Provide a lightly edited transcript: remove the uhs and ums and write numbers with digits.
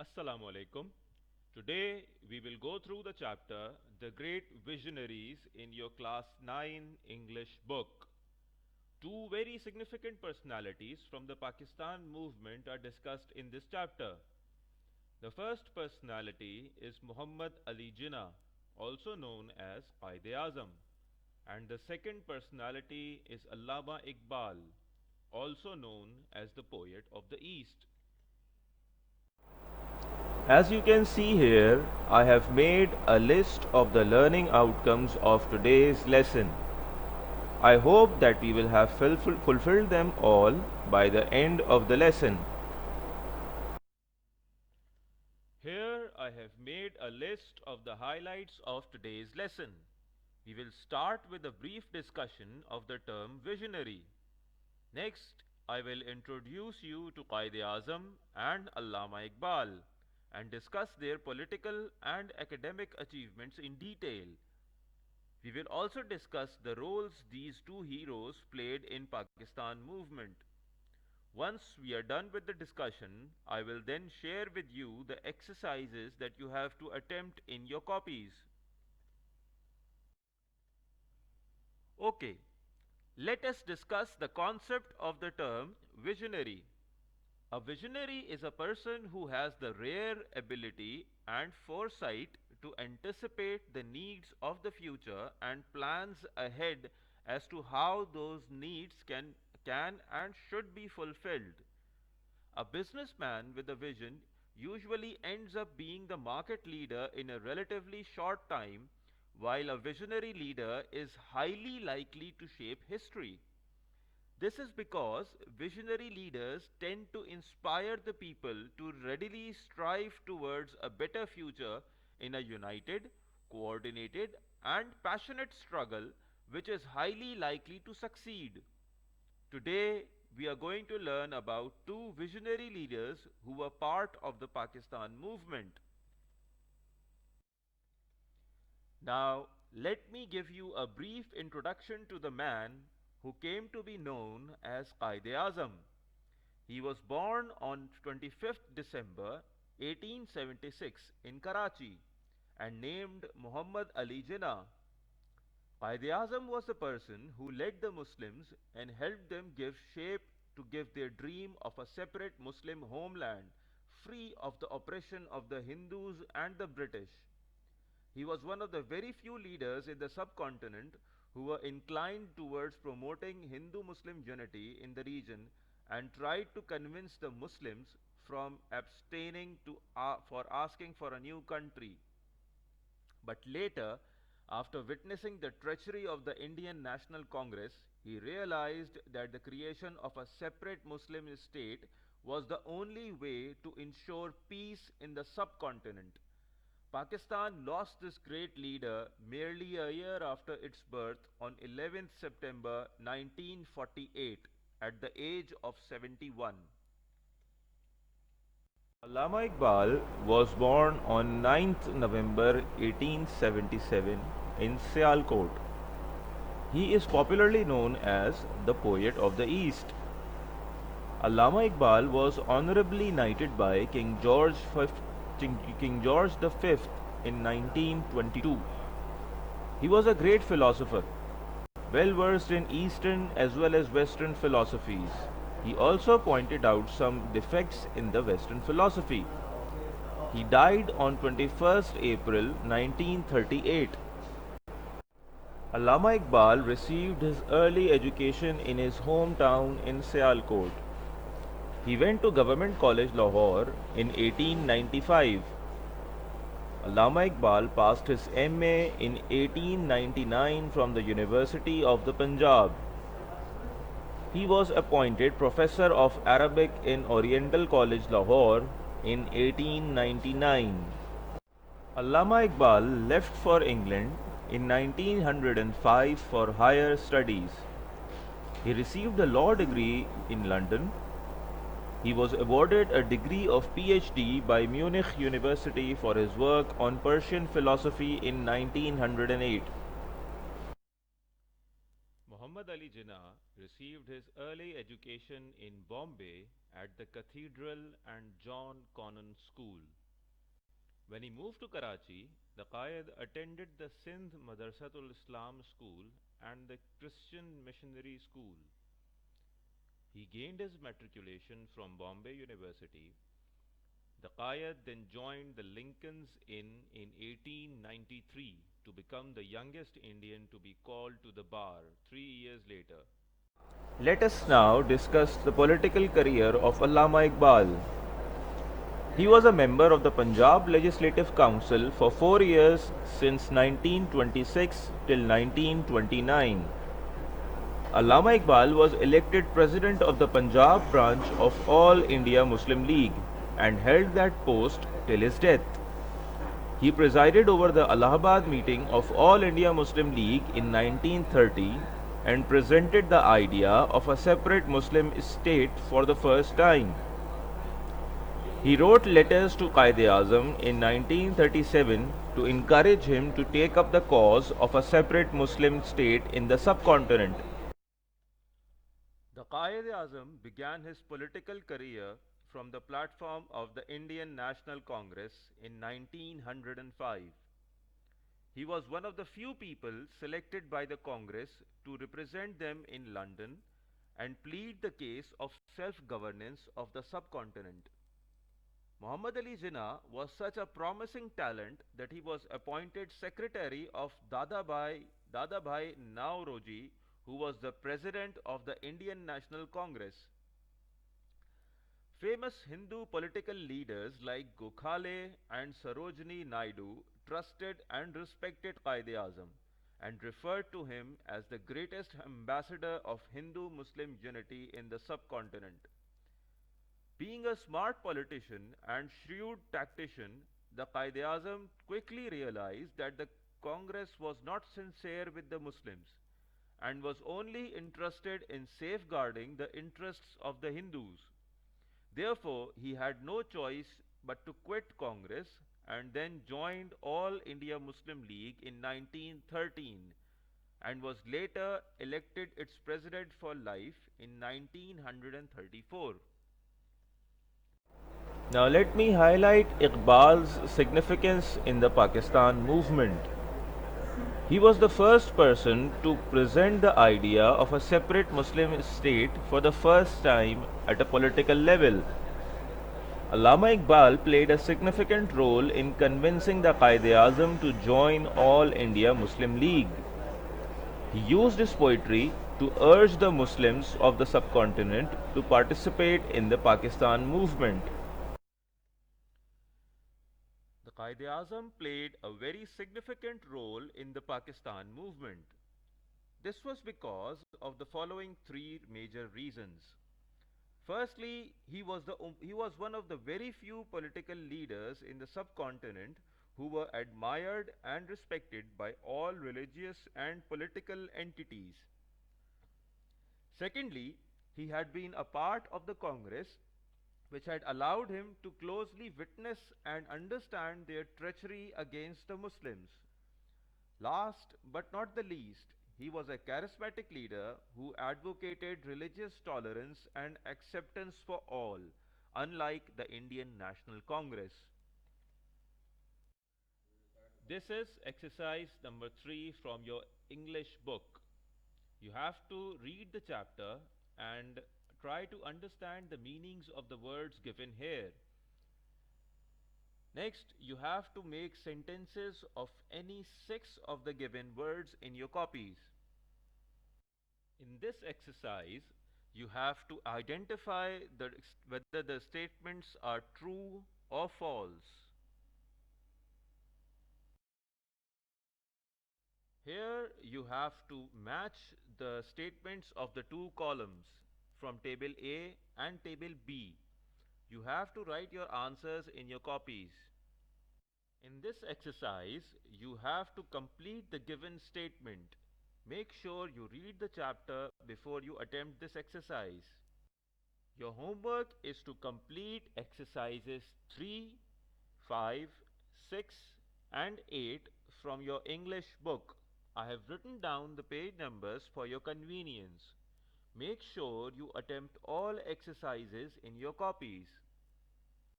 Assalamu alaikum. Today we will go through the chapter The Great Visionaries in your class 9 English book. Two very significant personalities from the Pakistan movement are discussed in this chapter. The first personality is Muhammad Ali Jinnah, also known as Qaid-e-Azam, and the second personality is Allama Iqbal, also known as the poet of the East. As you can see here, I have made a list of the learning outcomes of today's lesson. I hope that we will have fulfilled them all by the end of the lesson. Here I have made a list of the highlights of today's lesson. We will start with a brief discussion of the term visionary. Next, I will introduce you to Qaid-e-Azam and Allama Iqbal and discuss their political and academic achievements in detail. We will also discuss the roles these two heroes played in Pakistan movement. Once we are done with the discussion, I will then share with you the exercises that you have to attempt in your copies. Okay, let us discuss the concept of the term visionary. A visionary is a person who has the rare ability and foresight to anticipate the needs of the future and plans ahead as to how those needs can and should be fulfilled. A businessman with a vision usually ends up being the market leader in a relatively short time, while a visionary leader is highly likely to shape history. This is because visionary leaders tend to inspire the people to readily strive towards a better future in a united, coordinated, and passionate struggle which is highly likely to succeed. Today, we are going to learn about two visionary leaders who were part of the Pakistan movement. Now, let me give you a brief introduction to the man who came to be known as Qaid-e-Azam. He was born on 25th December 1876 in Karachi and named Muhammad Ali Jinnah. Qaid-e-Azam was the person who led the Muslims and helped them give shape to give their dream of a separate Muslim homeland free of the oppression of the Hindus and the British. He was one of the very few leaders in the subcontinent who were inclined towards promoting Hindu Muslim unity in the region and tried to convince the Muslims from abstaining for asking for a new country. But later, after witnessing the treachery of the Indian National Congress, he realized that the creation of a separate Muslim state was the only way to ensure peace in the subcontinent. Pakistan lost this great leader merely a year after its birth on 11th September 1948 at the age of 71. Allama Iqbal was born on 9th November 1877 in Sialkot. He is popularly known as the poet of the East. Allama Iqbal was honorably knighted by King George V in 1922. He was a great philosopher, well versed in Eastern as well as Western philosophies. He also pointed out some defects in the Western philosophy. He died on 21st April 1938. Allama Iqbal received his early education in his hometown in Sialkot. He went to Government College Lahore in 1895. Allama Iqbal passed his MA in 1899 from the University of the Punjab. He was appointed Professor of Arabic in Oriental College Lahore in 1899. Allama Iqbal left for England in 1905 for higher studies. He received a law degree in London. He was awarded a degree of PhD by Munich University for his work on Persian philosophy in 1908. Muhammad Ali Jinnah received his early education in Bombay at the Cathedral and John Connon School. When he moved to Karachi, the Qaid attended the Sindh Madrasatul Islam School and the Christian Missionary School. He gained his matriculation from Bombay University. The Qaid then joined the Lincoln's Inn in 1893 to become the youngest Indian to be called to the bar 3 years later. Let us now discuss the political career of Allama Iqbal. He was a member of the Punjab Legislative Council for 4 years since 1926 till 1929. Allama Iqbal was elected president of the Punjab branch of All India Muslim League and held that post till his death. He presided over the Allahabad meeting of All India Muslim League in 1930 and presented the idea of a separate Muslim state for the first time. He wrote letters to Quaid-e-Azam in 1937 to encourage him to take up the cause of a separate Muslim state in the subcontinent. The Quaid-e-Azam began his political career from the platform of the Indian National Congress in 1905. He was one of the few people selected by the Congress to represent them in London and plead the case of self-governance of the subcontinent. Muhammad Ali Jinnah was such a promising talent that he was appointed secretary of Dadabhai Naoroji, who was the president of the Indian National Congress. Famous Hindu political leaders like Gokhale and Sarojini Naidu trusted and respected Quaid-e-Azam and referred to him as the greatest ambassador of Hindu-Muslim unity in the subcontinent. Being a smart politician and shrewd tactician, the Quaid-e-Azam quickly realized that the Congress was not sincere with the Muslims and was only interested in safeguarding the interests of the Hindus. Therefore, he had no choice but to quit Congress and then joined All India Muslim League in 1913 and was later elected its president for life in 1934. Now let me highlight Iqbal's significance in the Pakistan movement. He was the first person to present the idea of a separate Muslim state for the first time at a political level. Allama Iqbal played a significant role in convincing the Quaid-e-Azam to join All India Muslim League. He used his poetry to urge the Muslims of the subcontinent to participate in the Pakistan movement. The Quaid-e-Azam played a very significant role in the Pakistan movement. This was because of the following three major reasons. Firstly, he was one of the very few political leaders in the subcontinent who were admired and respected by all religious and political entities. Secondly, he had been a part of the Congress which had allowed him to closely witness and understand their treachery against the Muslims. Last but not the least, he was a charismatic leader who advocated religious tolerance and acceptance for all, unlike the Indian National Congress. This is exercise number 3 from your English book. You have to read the chapter and try to understand the meanings of the words given here. Next, you have to make sentences of any 6 of the given words in your copies. In this exercise, you have to identify whether the statements are true or false. Here you have to match the statements of the two columns from table A and table B. You have to write your answers in your copies. In this exercise, you have to complete the given statement. Make sure you read the chapter before you attempt this exercise. Your homework is to complete exercises 3, 5, 6 and 8 from your English book. I have written down the page numbers for your convenience. Make sure you attempt all exercises in your copies.